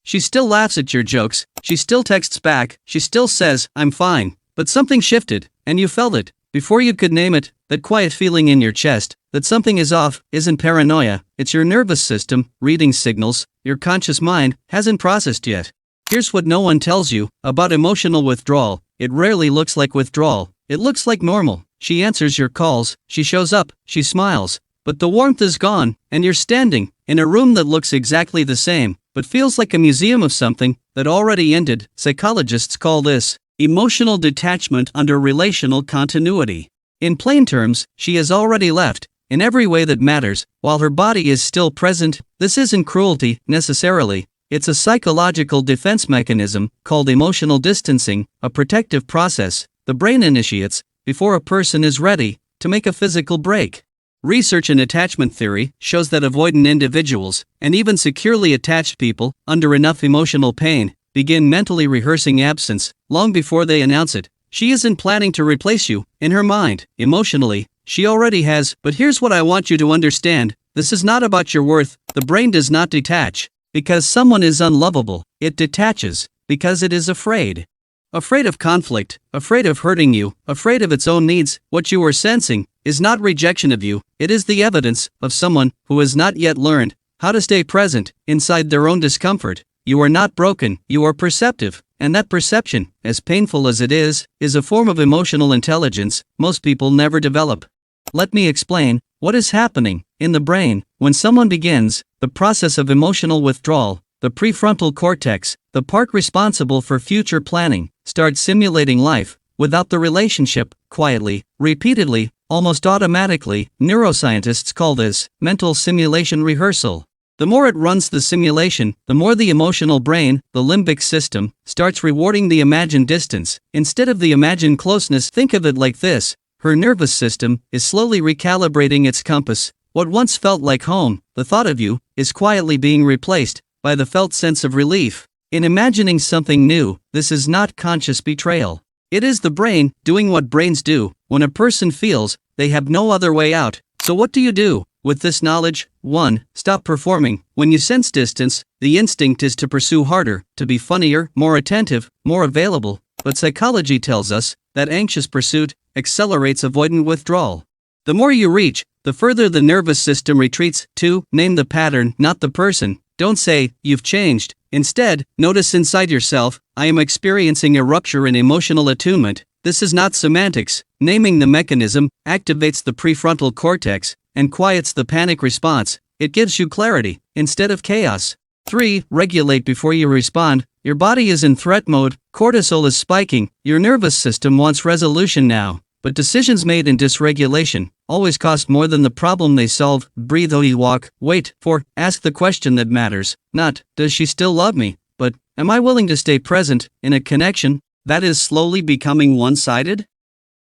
She still laughs at your jokes, she still texts back, she still says, "I'm fine." But something shifted, and you felt it, before you could name it. That quiet feeling in your chest, that something is off, isn't paranoia, it's your nervous system, reading signals your conscious mind hasn't processed yet. Here's what no one tells you about emotional withdrawal: it rarely looks like withdrawal, it looks like normal. She answers your calls, she shows up, she smiles, but the warmth is gone, and you're standing in a room that looks exactly the same, but feels like a museum of something that already ended. Psychologists call this emotional detachment under relational continuity. In plain terms, she has already left, in every way that matters, while her body is still present. This isn't cruelty, necessarily. It's a psychological defense mechanism called emotional distancing, a protective process the brain initiates before a person is ready to make a physical break. Research in attachment theory shows that avoidant individuals, and even securely attached people, under enough emotional pain, begin mentally rehearsing absence long before they announce it. She isn't planning to replace you. In her mind, emotionally, she already has. But here's what I want you to understand: this is not about your worth. The brain does not detach because someone is unlovable. It detaches because it is afraid. Afraid of conflict, afraid of hurting you, afraid of its own needs. What you are sensing is not rejection of you, it is the evidence of someone who has not yet learned how to stay present inside their own discomfort. You are not broken, you are perceptive, and that perception, as painful as it is a form of emotional intelligence most people never develop. Let me explain what is happening in the brain when someone begins the process of emotional withdrawal. The prefrontal cortex, the part responsible for future planning, starts simulating life without the relationship, quietly, repeatedly, almost automatically. Neuroscientists call this mental simulation rehearsal. The more it runs the simulation, the more the emotional brain, the limbic system, starts rewarding the imagined distance instead of the imagined closeness. Think of it like this: her nervous system is slowly recalibrating its compass. What once felt like home, the thought of you, is quietly being replaced by the felt sense of relief in imagining something new. This is not conscious betrayal. It is the brain doing what brains do when a person feels they have no other way out. So what do you do with this knowledge? 1. Stop performing. When you sense distance, the instinct is to pursue harder, to be funnier, more attentive, more available. But psychology tells us that anxious pursuit accelerates avoidant withdrawal. The more you reach, the further the nervous system retreats. 2. Name the pattern, not the person. Don't say, "You've changed." Instead, notice inside yourself, "I am experiencing a rupture in emotional attunement." This is not semantics. Naming the mechanism activates the prefrontal cortex and quiets the panic response. It gives you clarity instead of chaos. 3. Regulate before you respond. Your body is in threat mode, cortisol is spiking, your nervous system wants resolution now. But decisions made in dysregulation always cost more than the problem they solve. Breathe while you walk. Wait. 4. Ask the question that matters. Not, "Does she still love me?" but, "Am I willing to stay present in a connection that is slowly becoming one-sided?"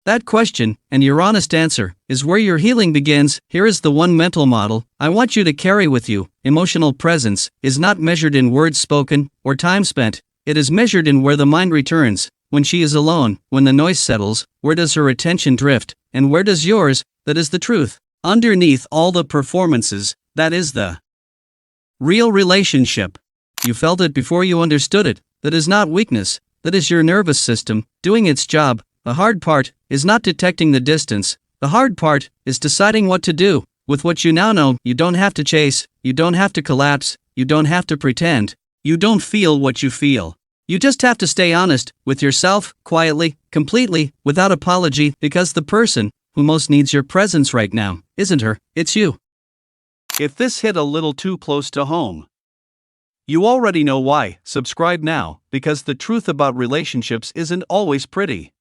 That question, and your honest answer, is where your healing begins. Here is the one mental model I want you to carry with you. Emotional presence is not measured in words spoken or time spent. It is measured in where the mind returns. When she is alone, when the noise settles, where does her attention drift, and where does yours? That is the truth. Underneath all the performances, that is the real relationship. You felt it before you understood it. That is not weakness, that is your nervous system doing its job. The hard part is not detecting the distance. The hard part is deciding what to do with what you now know. You don't have to chase, you don't have to collapse, you don't have to pretend, you don't feel what you feel. You just have to stay honest with yourself, quietly, completely, without apology, because the person who most needs your presence right now isn't her, it's you. If this hit a little too close to home, you already know why. Subscribe now, because the truth about relationships isn't always pretty.